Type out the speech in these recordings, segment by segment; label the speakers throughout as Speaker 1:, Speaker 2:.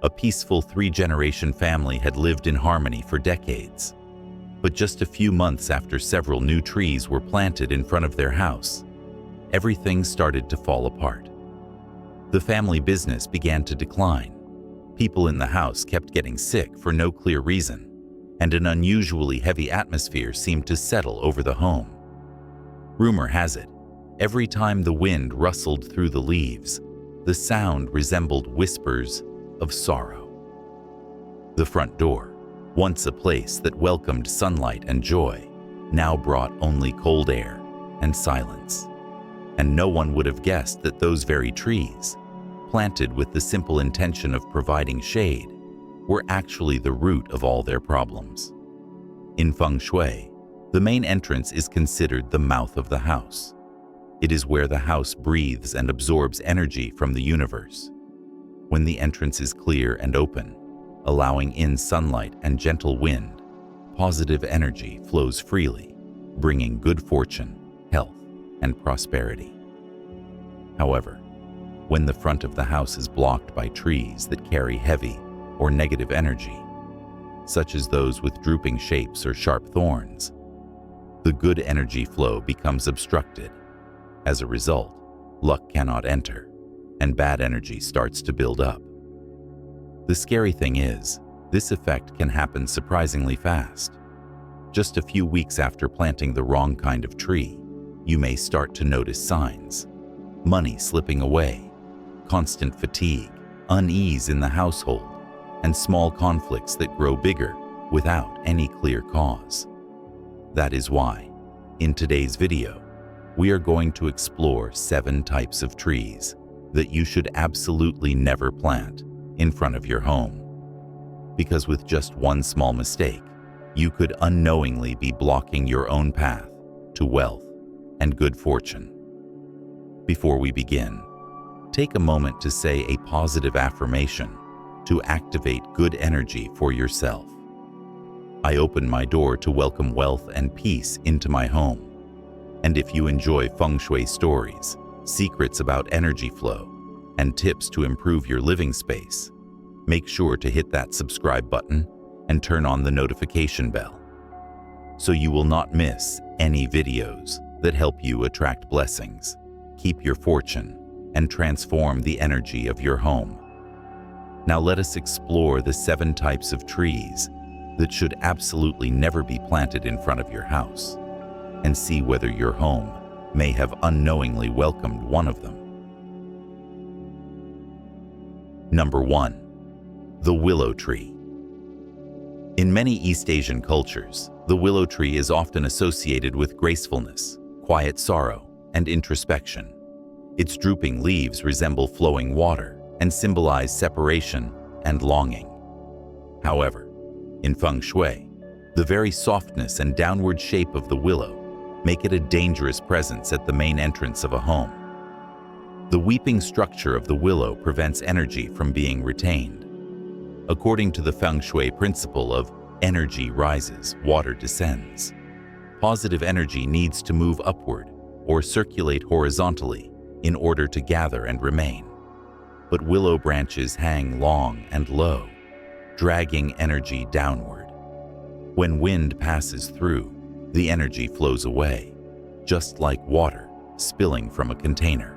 Speaker 1: A peaceful three-generation family had lived in harmony for decades. But just a few months after several new trees were planted in front of their house, everything started to fall apart. The family business began to decline. People in the house kept getting sick for no clear reason, and an unusually heavy atmosphere seemed to settle over the home. Rumor has it, every time the wind rustled through the leaves, the sound resembled whispers of sorrow. The front door, once a place that welcomed sunlight and joy, now brought only cold air and silence. And no one would have guessed that those very trees, planted with the simple intention of providing shade, were actually the root of all their problems. In Feng Shui, the main entrance is considered the mouth of the house. It is where the house breathes and absorbs energy from the universe. When the entrance is clear and open, allowing in sunlight and gentle wind, positive energy flows freely, bringing good fortune, health, and prosperity. However, when the front of the house is blocked by trees that carry heavy or negative energy, such as those with drooping shapes or sharp thorns, the good energy flow becomes obstructed. As a result, luck cannot enter, and bad energy starts to build up. The scary thing is, this effect can happen surprisingly fast. Just a few weeks after planting the wrong kind of tree, you may start to notice signs: money slipping away, constant fatigue, unease in the household, and small conflicts that grow bigger without any clear cause. That is why, in today's video, we are going to explore 7 types of trees that you should absolutely never plant in front of your home. Because with just one small mistake, you could unknowingly be blocking your own path to wealth and good fortune. Before we begin, take a moment to say a positive affirmation to activate good energy for yourself. I open my door to welcome wealth and peace into my home. And if you enjoy Feng Shui stories, secrets about energy flow, and tips to improve your living space, make sure to hit that subscribe button and turn on the notification bell, so you will not miss any videos that help you attract blessings, keep your fortune, and transform the energy of your home. Now let us explore the 7 types of trees that should absolutely never be planted in front of your house, and see whether your home may have unknowingly welcomed one of them. Number 1. The willow tree. In many East Asian cultures, the willow tree is often associated with gracefulness, quiet sorrow, and introspection. Its drooping leaves resemble flowing water and symbolize separation and longing. However, in Feng Shui, the very softness and downward shape of the willow make it a dangerous presence at the main entrance of a home. The weeping structure of the willow prevents energy from being retained. According to the Feng Shui principle of energy rises, water descends, positive energy needs to move upward or circulate horizontally in order to gather and remain. But willow branches hang long and low, dragging energy downward. When wind passes through, the energy flows away, just like water spilling from a container.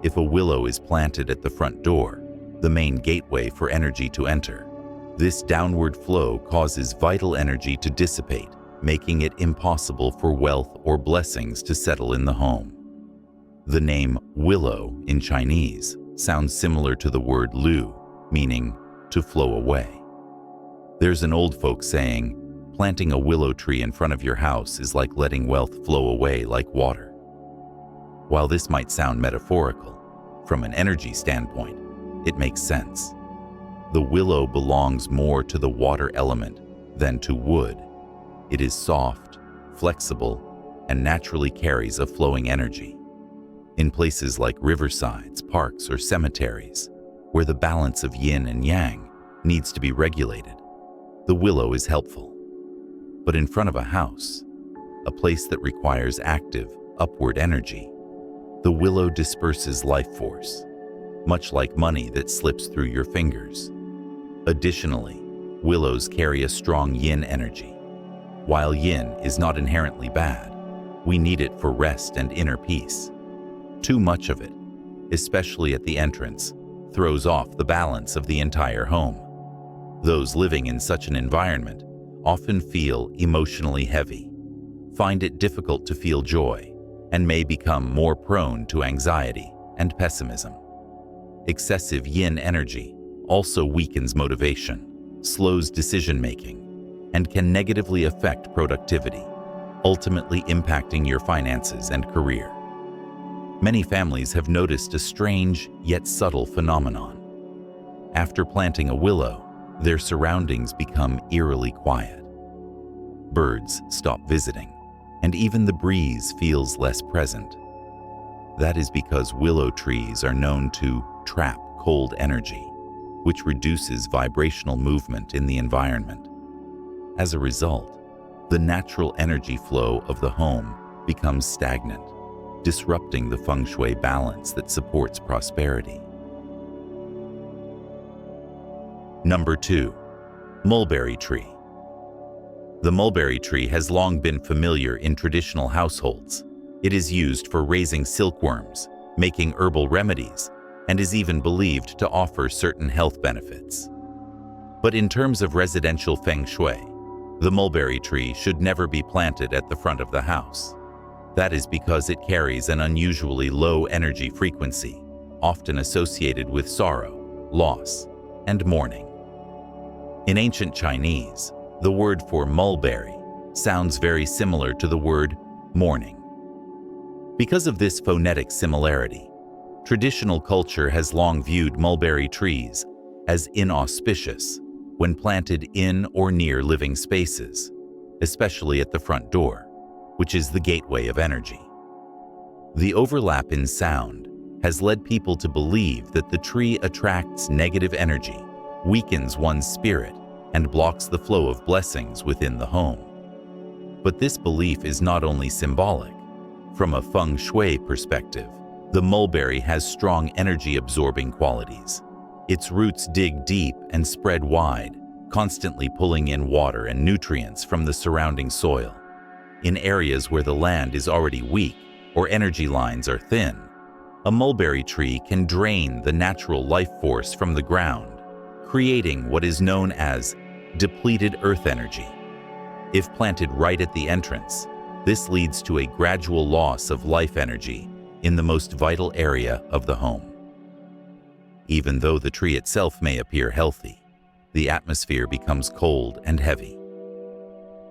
Speaker 1: If a willow is planted at the front door, the main gateway for energy to enter, this downward flow causes vital energy to dissipate, making it impossible for wealth or blessings to settle in the home. The name willow in Chinese sounds similar to the word lu, meaning to flow away. There's an old folk saying, planting a willow tree in front of your house is like letting wealth flow away like water. While this might sound metaphorical, from an energy standpoint, it makes sense. The willow belongs more to the water element than to wood. It is soft, flexible, and naturally carries a flowing energy. In places like riversides, parks, or cemeteries, where the balance of yin and yang needs to be regulated, the willow is helpful. But in front of a house, a place that requires active, upward energy, the willow disperses life force, much like money that slips through your fingers. Additionally, willows carry a strong yin energy. While yin is not inherently bad, we need it for rest and inner peace. Too much of it, especially at the entrance, throws off the balance of the entire home. Those living in such an environment often feel emotionally heavy, find it difficult to feel joy, and may become more prone to anxiety and pessimism. Excessive yin energy also weakens motivation, slows decision-making, and can negatively affect productivity, ultimately impacting your finances and career. Many families have noticed a strange yet subtle phenomenon. After planting a willow, their surroundings become eerily quiet. Birds stop visiting, and even the breeze feels less present. That is because willow trees are known to trap cold energy, which reduces vibrational movement in the environment. As a result, the natural energy flow of the home becomes stagnant, disrupting the Feng Shui balance that supports prosperity. Number 2. Mulberry tree. The mulberry tree has long been familiar in traditional households. It is used for raising silkworms, making herbal remedies, and is even believed to offer certain health benefits. But in terms of residential Feng Shui, the mulberry tree should never be planted at the front of the house. That is because it carries an unusually low energy frequency, often associated with sorrow, loss, and mourning. In ancient Chinese, the word for mulberry sounds very similar to the word mourning. Because of this phonetic similarity, traditional culture has long viewed mulberry trees as inauspicious when planted in or near living spaces, especially at the front door, which is the gateway of energy. The overlap in sound has led people to believe that the tree attracts negative energy, weakens one's spirit, and blocks the flow of blessings within the home. But this belief is not only symbolic. From a Feng Shui perspective, the mulberry has strong energy-absorbing qualities. Its roots dig deep and spread wide, constantly pulling in water and nutrients from the surrounding soil. In areas where the land is already weak or energy lines are thin, a mulberry tree can drain the natural life force from the ground, creating what is known as depleted earth energy. If planted right at the entrance, this leads to a gradual loss of life energy in the most vital area of the home. Even though the tree itself may appear healthy, the atmosphere becomes cold and heavy.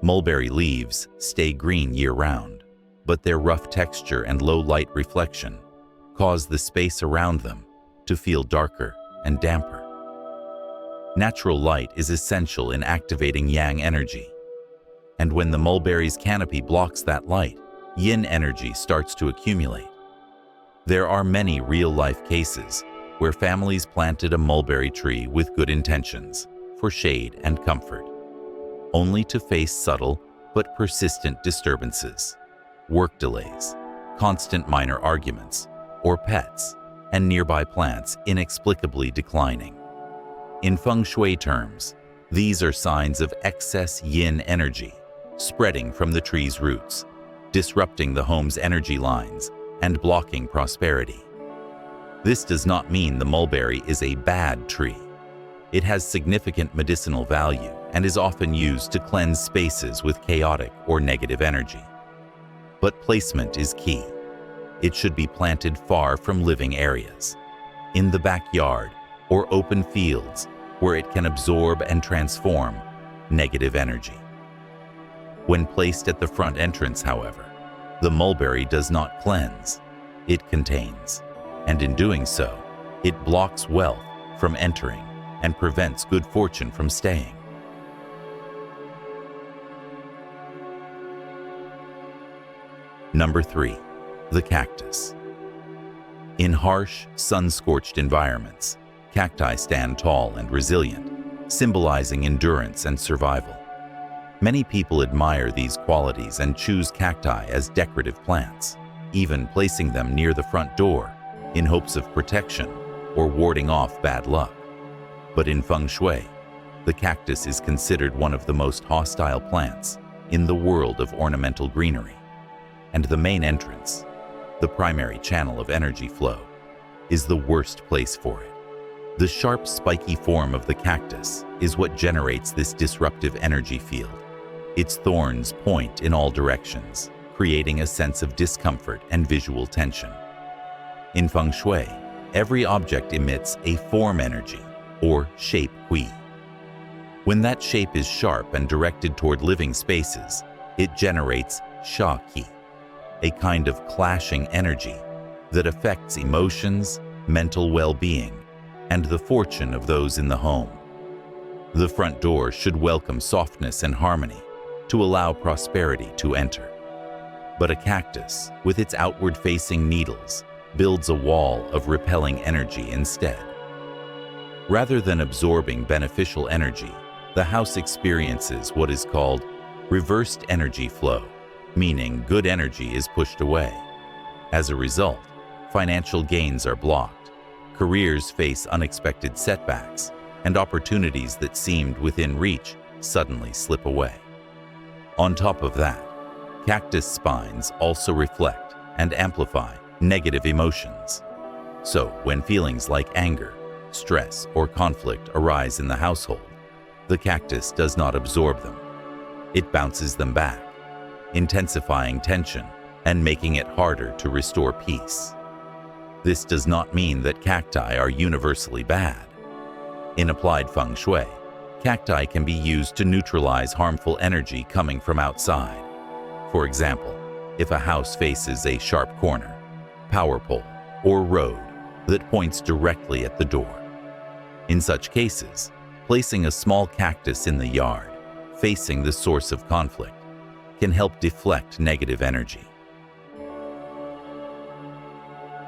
Speaker 1: Mulberry leaves stay green year-round, but their rough texture and low light reflection cause the space around them to feel darker and damper. Natural light is essential in activating yang energy, and when the mulberry's canopy blocks that light, yin energy starts to accumulate. There are many real-life cases where families planted a mulberry tree with good intentions for shade and comfort, only to face subtle but persistent disturbances, work delays, constant minor arguments, or pets and nearby plants inexplicably declining. In Feng Shui terms, these are signs of excess yin energy spreading from the tree's roots, disrupting the home's energy lines and blocking prosperity. This does not mean the mulberry is a bad tree. It has significant medicinal value and is often used to cleanse spaces with chaotic or negative energy. But placement is key. It should be planted far from living areas, in the backyard or open fields where it can absorb and transform negative energy. When placed at the front entrance, however, the mulberry does not cleanse, it contains, and in doing so, it blocks wealth from entering and prevents good fortune from staying. Number 3. The cactus. In harsh, sun-scorched environments, cacti stand tall and resilient, symbolizing endurance and survival. Many people admire these qualities and choose cacti as decorative plants, even placing them near the front door in hopes of protection or warding off bad luck. But in Feng Shui, the cactus is considered one of the most hostile plants in the world of ornamental greenery, and the main entrance, the primary channel of energy flow, is the worst place for it. The sharp, spiky form of the cactus is what generates this disruptive energy field. Its thorns point in all directions, creating a sense of discomfort and visual tension. In Feng Shui, every object emits a form energy, or shape Hui. When that shape is sharp and directed toward living spaces, it generates Sha Qi, a kind of clashing energy that affects emotions, mental well-being, and the fortune of those in the home. The front door should welcome softness and harmony to allow prosperity to enter. But a cactus, with its outward-facing needles, builds a wall of repelling energy instead. Rather than absorbing beneficial energy, the house experiences what is called reversed energy flow, meaning good energy is pushed away. As a result, financial gains are blocked, careers face unexpected setbacks, and opportunities that seemed within reach suddenly slip away. On top of that, cactus spines also reflect and amplify negative emotions. So, when feelings like anger, stress, or conflict arise in the household, the cactus does not absorb them. It bounces them back, intensifying tension and making it harder to restore peace. This does not mean that cacti are universally bad. In applied feng shui, cacti can be used to neutralize harmful energy coming from outside. For example, if a house faces a sharp corner, power pole, or road that points directly at the door. In such cases, placing a small cactus in the yard, facing the source of conflict, can help deflect negative energy.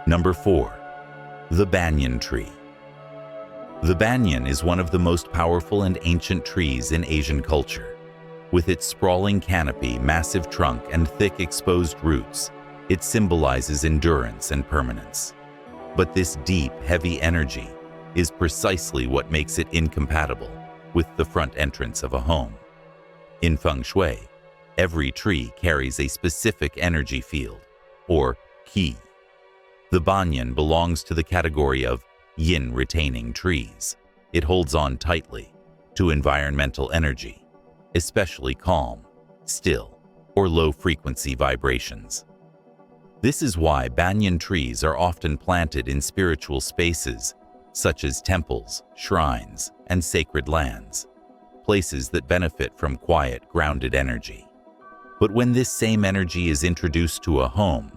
Speaker 1: Number 4. The banyan tree. The banyan is one of the most powerful and ancient trees in Asian culture. With its sprawling canopy, massive trunk, and thick exposed roots, it symbolizes endurance and permanence. But this deep, heavy energy is precisely what makes it incompatible with the front entrance of a home. In Feng Shui, every tree carries a specific energy field, or qi. The banyan belongs to the category of yin-retaining trees. It holds on tightly to environmental energy, especially calm, still, or low-frequency vibrations. This is why banyan trees are often planted in spiritual spaces such as temples, shrines, and sacred lands, places that benefit from quiet, grounded energy. But when this same energy is introduced to a home,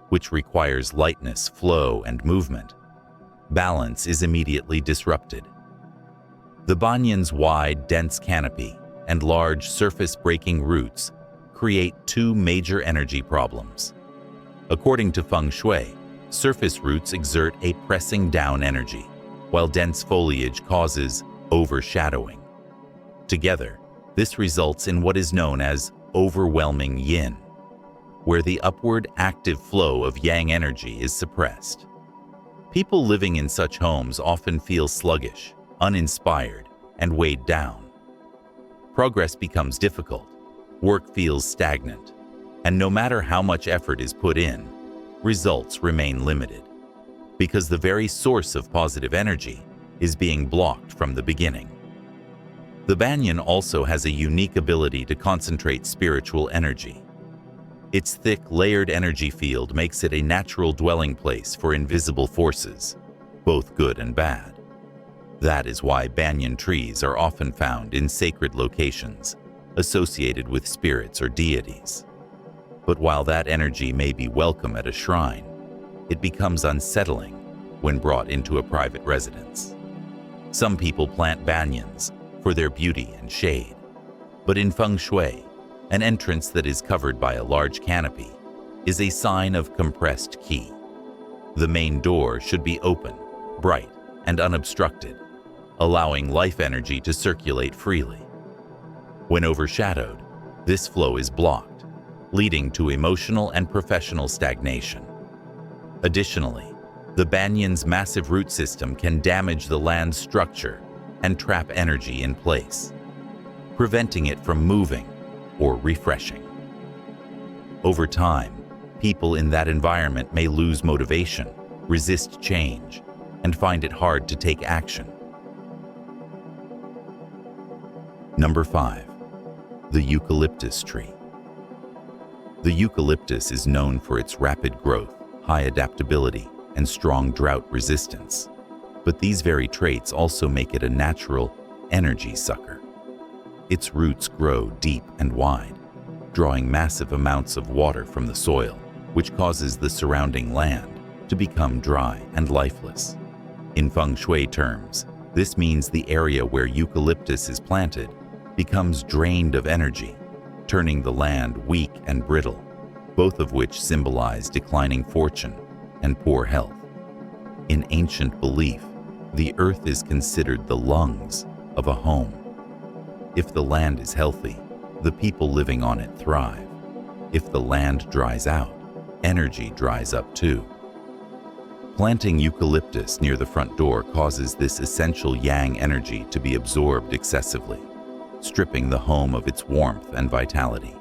Speaker 1: which requires lightness, flow, and movement, balance is immediately disrupted. The banyan's wide, dense canopy and large surface-breaking roots create two major energy problems. According to Feng Shui, surface roots exert a pressing down energy, while dense foliage causes overshadowing. Together, this results in what is known as overwhelming yin, where the upward active flow of yang energy is suppressed. People living in such homes often feel sluggish, uninspired, and weighed down. Progress becomes difficult, work feels stagnant, and no matter how much effort is put in, results remain limited, because the very source of positive energy is being blocked from the beginning. The banyan also has a unique ability to concentrate spiritual energy. Its thick, layered energy field makes it a natural dwelling place for invisible forces, both good and bad. That is why banyan trees are often found in sacred locations associated with spirits or deities. But while that energy may be welcome at a shrine, it becomes unsettling when brought into a private residence. Some people plant banyans for their beauty and shade, but in Feng Shui, an entrance that is covered by a large canopy is a sign of compressed qi. The main door should be open, bright, and unobstructed, allowing life energy to circulate freely. When overshadowed, this flow is blocked, leading to emotional and professional stagnation. Additionally, the banyan's massive root system can damage the land's structure and trap energy in place, preventing it from moving or refreshing. Over time, people in that environment may lose motivation, resist change, and find it hard to take action. Number 5. The eucalyptus tree. The eucalyptus is known for its rapid growth, high adaptability, and strong drought resistance. But these very traits also make it a natural energy sucker. Its roots grow deep and wide, drawing massive amounts of water from the soil, which causes the surrounding land to become dry and lifeless. In Feng Shui terms, this means the area where eucalyptus is planted becomes drained of energy, turning the land weak and brittle, both of which symbolize declining fortune and poor health. In ancient belief, the earth is considered the lungs of a home. If the land is healthy, the people living on it thrive. If the land dries out, energy dries up too. Planting eucalyptus near the front door causes this essential yang energy to be absorbed excessively, stripping the home of its warmth and vitality.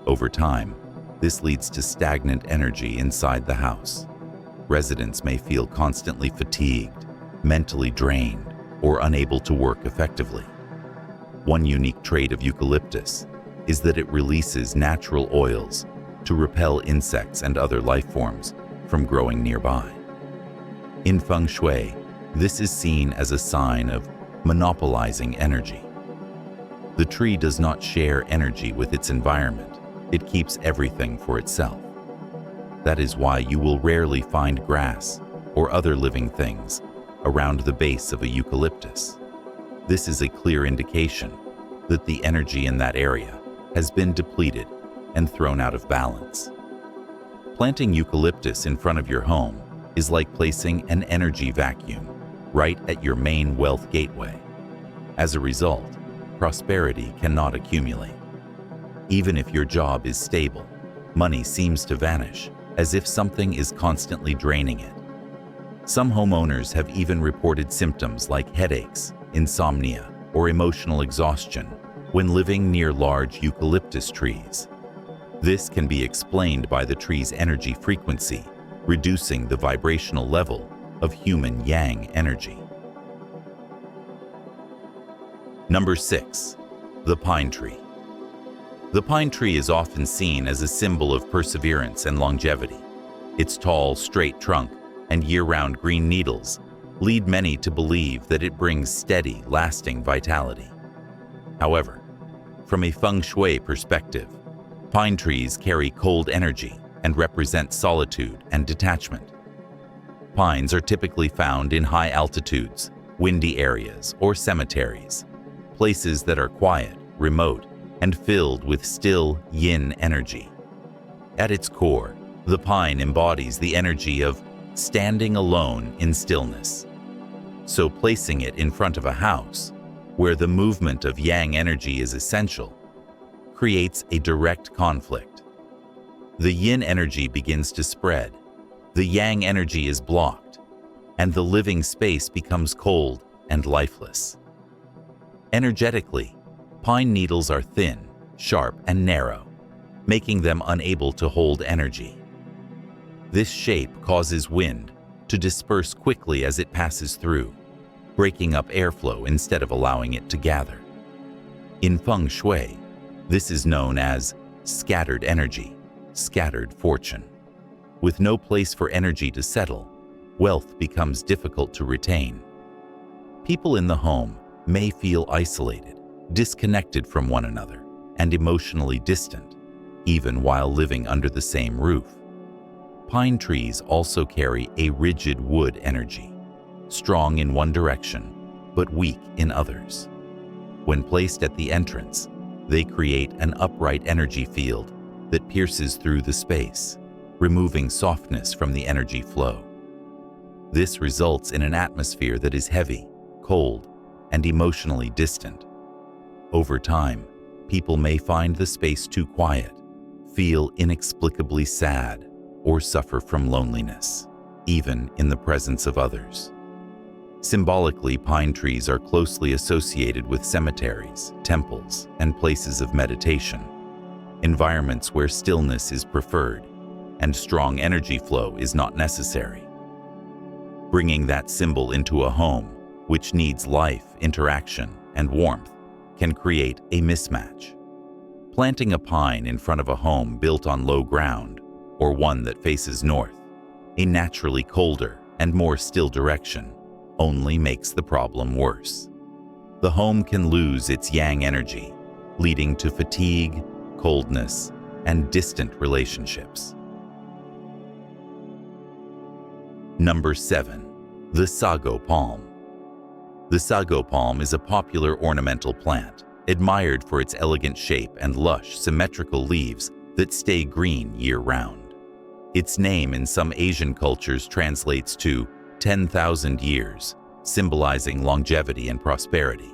Speaker 1: Over time, this leads to stagnant energy inside the house. Residents may feel constantly fatigued, mentally drained, or unable to work effectively. One unique trait of eucalyptus is that it releases natural oils to repel insects and other life forms from growing nearby. In Feng Shui, this is seen as a sign of monopolizing energy. The tree does not share energy with its environment. It keeps everything for itself. That is why you will rarely find grass or other living things around the base of a eucalyptus. This is a clear indication that the energy in that area has been depleted and thrown out of balance. Planting eucalyptus in front of your home is like placing an energy vacuum right at your main wealth gateway. As a result, prosperity cannot accumulate. Even if your job is stable, money seems to vanish, as if something is constantly draining it. Some homeowners have even reported symptoms like headaches, insomnia, or emotional exhaustion when living near large eucalyptus trees. This can be explained by the tree's energy frequency, reducing the vibrational level of human yang energy. Number 6. The pine tree. The pine tree is often seen as a symbol of perseverance and longevity. Its tall, straight trunk and year-round green needles lead many to believe that it brings steady, lasting vitality. However, from a Feng Shui perspective, pine trees carry cold energy and represent solitude and detachment. Pines are typically found in high altitudes, windy areas, or cemeteries, places that are quiet, remote, and filled with still yin energy. At its core, the pine embodies the energy of standing alone in stillness. So placing it in front of a house, where the movement of yang energy is essential, creates a direct conflict. The yin energy begins to spread, the yang energy is blocked, and the living space becomes cold and lifeless. Energetically, pine needles are thin, sharp, and narrow, making them unable to hold energy. This shape causes wind to disperse quickly as it passes through, breaking up airflow instead of allowing it to gather. In Feng Shui, this is known as scattered energy, scattered fortune. With no place for energy to settle, wealth becomes difficult to retain. People in the home may feel isolated, disconnected from one another, and emotionally distant, even while living under the same roof. Pine trees also carry a rigid wood energy, strong in one direction, but weak in others. When placed at the entrance, they create an upright energy field that pierces through the space, removing softness from the energy flow. This results in an atmosphere that is heavy, cold, and emotionally distant. Over time, people may find the space too quiet, feel inexplicably sad, or suffer from loneliness, even in the presence of others. Symbolically, pine trees are closely associated with cemeteries, temples, and places of meditation, environments where stillness is preferred and strong energy flow is not necessary. Bringing that symbol into a home, which needs life, interaction, and warmth, can create a mismatch. Planting a pine in front of a home built on low ground, or one that faces north, a naturally colder and more still direction, only makes the problem worse. The home can lose its yang energy, leading to fatigue, coldness, and distant relationships. Number 7. The sago palm. The sago palm is a popular ornamental plant, admired for its elegant shape and lush, symmetrical leaves that stay green year-round. Its name in some Asian cultures translates to 10,000 years, symbolizing longevity and prosperity.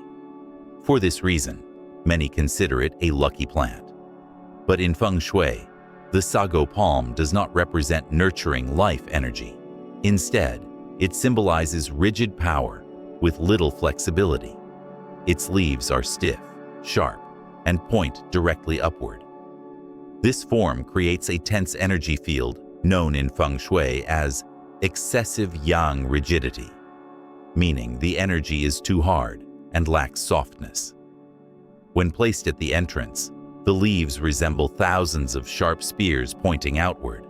Speaker 1: For this reason, many consider it a lucky plant. But in Feng Shui, the sago palm does not represent nurturing life energy. Instead, it symbolizes rigid power with little flexibility. Its leaves are stiff, sharp, and point directly upward. This form creates a tense energy field known in Feng Shui as excessive yang rigidity, meaning the energy is too hard and lacks softness. When placed at the entrance, the leaves resemble thousands of sharp spears pointing outward.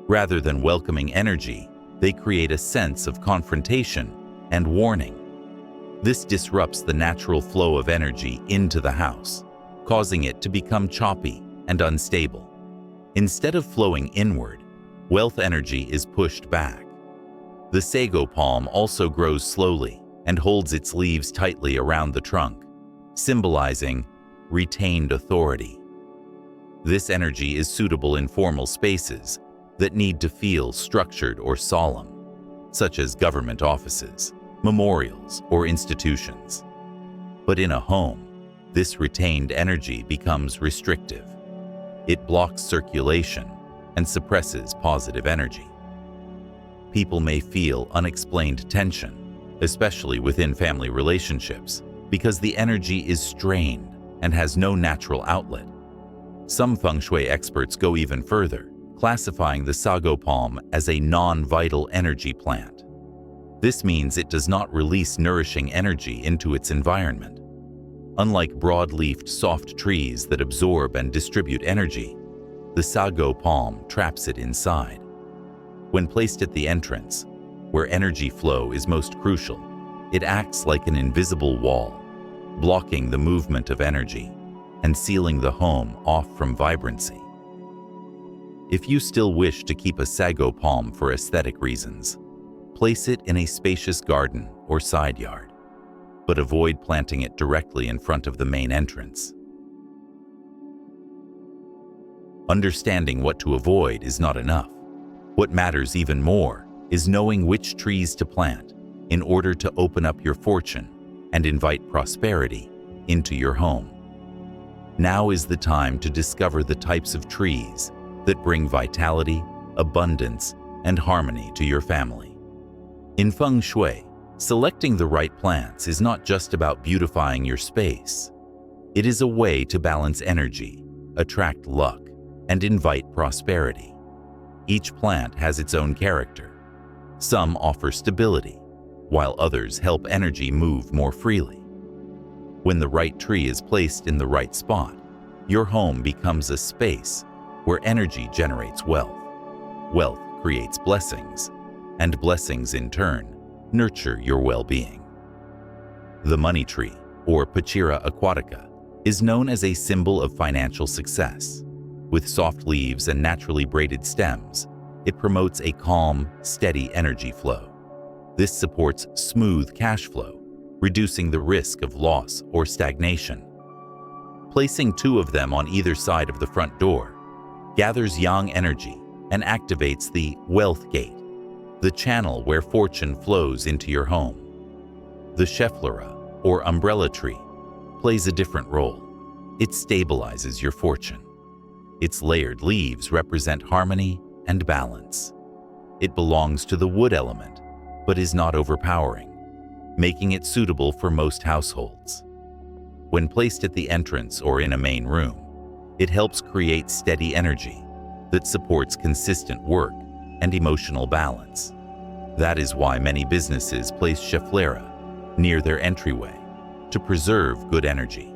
Speaker 1: Rather than welcoming energy, they create a sense of confrontation and warning. This disrupts the natural flow of energy into the house, causing it to become choppy and unstable. Instead of flowing inward, wealth energy is pushed back. The sago palm also grows slowly and holds its leaves tightly around the trunk, symbolizing retained authority. This energy is suitable in formal spaces that need to feel structured or solemn, such as government offices, memorials, or institutions. But in a home, this retained energy becomes restrictive. It blocks circulation and suppresses positive energy. People may feel unexplained tension, especially within family relationships, because the energy is strained and has no natural outlet. Some Feng Shui experts go even further, classifying the sago palm as a non-vital energy plant. This means it does not release nourishing energy into its environment. Unlike broad-leafed soft trees that absorb and distribute energy, the sago palm traps it inside. When placed at the entrance, where energy flow is most crucial, it acts like an invisible wall, blocking the movement of energy and sealing the home off from vibrancy. If you still wish to keep a sago palm for aesthetic reasons, place it in a spacious garden or side yard, but avoid planting it directly in front of the main entrance. Understanding what to avoid is not enough. What matters even more is knowing which trees to plant in order to open up your fortune and invite prosperity into your home. Now is the time to discover the types of trees that bring vitality, abundance, and harmony to your family. In Feng Shui, selecting the right plants is not just about beautifying your space. It is a way to balance energy, attract luck, and invite prosperity. Each plant has its own character. Some offer stability, while others help energy move more freely. When the right tree is placed in the right spot, your home becomes a space where energy generates wealth. Wealth creates blessings, and blessings in turn nurture your well-being. The money tree, or Pachira aquatica, is known as a symbol of financial success. With soft leaves and naturally braided stems, it promotes a calm, steady energy flow. This supports smooth cash flow, reducing the risk of loss or stagnation. Placing 2 of them on either side of the front door gathers yang energy and activates the wealth gate, the channel where fortune flows into your home. The Schefflera, or umbrella tree, plays a different role. It stabilizes your fortune. Its layered leaves represent harmony and balance. It belongs to the wood element, but is not overpowering. making it suitable for most households. When placed at the entrance or in a main room, it helps create steady energy that supports consistent work and emotional balance. That is why many businesses place Schefflera near their entryway to preserve good energy.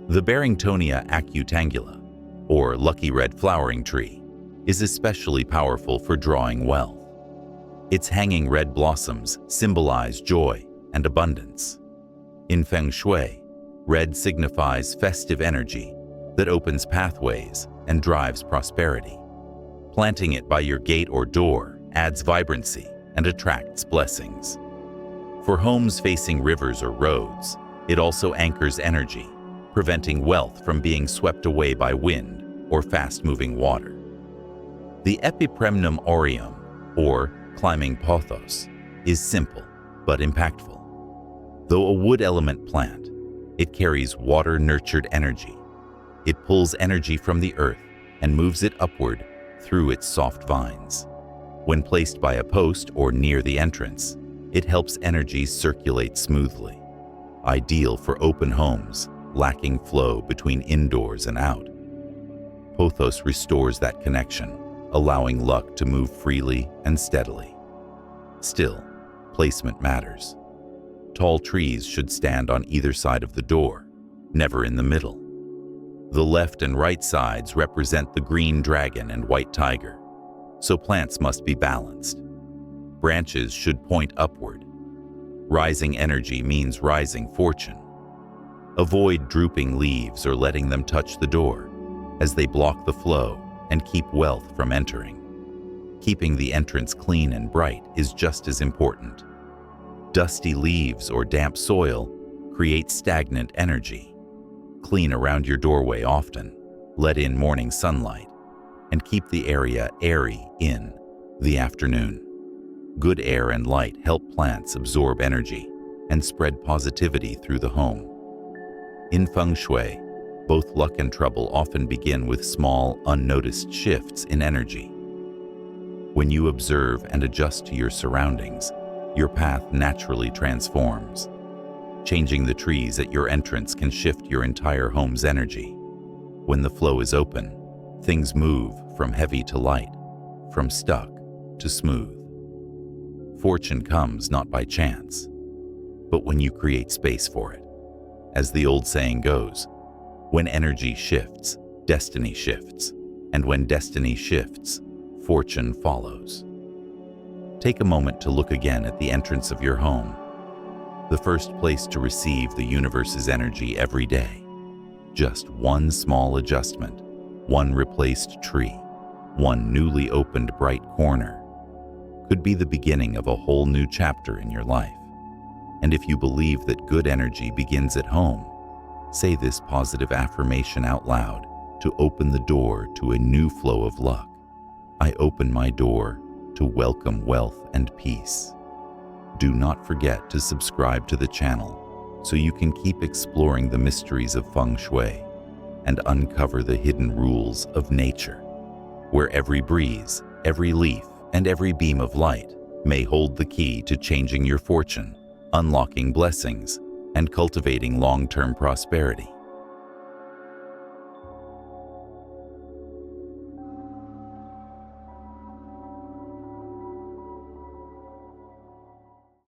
Speaker 1: The Barringtonia acutangula, or lucky red flowering tree, is especially powerful for drawing wealth. Its hanging red blossoms symbolize joy and abundance. In Feng Shui, red signifies festive energy that opens pathways and drives prosperity. Planting it by your gate or door adds vibrancy and attracts blessings. For homes facing rivers or roads, it also anchors energy, preventing wealth from being swept away by wind or fast-moving water. The Epipremnum aureum, or climbing pothos, is simple but impactful. Though a wood element plant, it carries water-nurtured energy. It pulls energy from the earth and moves it upward through its soft vines. When placed by a post or near the entrance, it helps energy circulate smoothly, ideal for open homes lacking flow between indoors and out. Pothos restores that connection, allowing luck to move freely and steadily. Still, placement matters. Tall trees should stand on either side of the door, never in the middle. The left and right sides represent the green dragon and white tiger, so plants must be balanced. Branches should point upward. Rising energy means rising fortune. Avoid drooping leaves or letting them touch the door, as they block the flow and keep wealth from entering. Keeping the entrance clean and bright is just as important. Dusty leaves or damp soil create stagnant energy. Clean around your doorway often, let in morning sunlight, and keep the area airy in the afternoon. Good air and light help plants absorb energy and spread positivity through the home. In Feng Shui, both luck and trouble often begin with small, unnoticed shifts in energy. When you observe and adjust to your surroundings, your path naturally transforms. Changing the trees at your entrance can shift your entire home's energy. When the flow is open, things move from heavy to light, from stuck to smooth. Fortune comes not by chance, but when you create space for it. As the old saying goes, when energy shifts, destiny shifts, and when destiny shifts, fortune follows. Take a moment to look again at the entrance of your home, the first place to receive the universe's energy every day. Just one small adjustment, one replaced tree, one newly opened bright corner, could be the beginning of a whole new chapter in your life. And if you believe that good energy begins at home, say this positive affirmation out loud to open the door to a new flow of luck. I open my door to welcome wealth and peace. Do not forget to subscribe to the channel so you can keep exploring the mysteries of Feng Shui and uncover the hidden rules of nature, where every breeze, every leaf, and every beam of light may hold the key to changing your fortune, unlocking blessings, and cultivating long-term prosperity.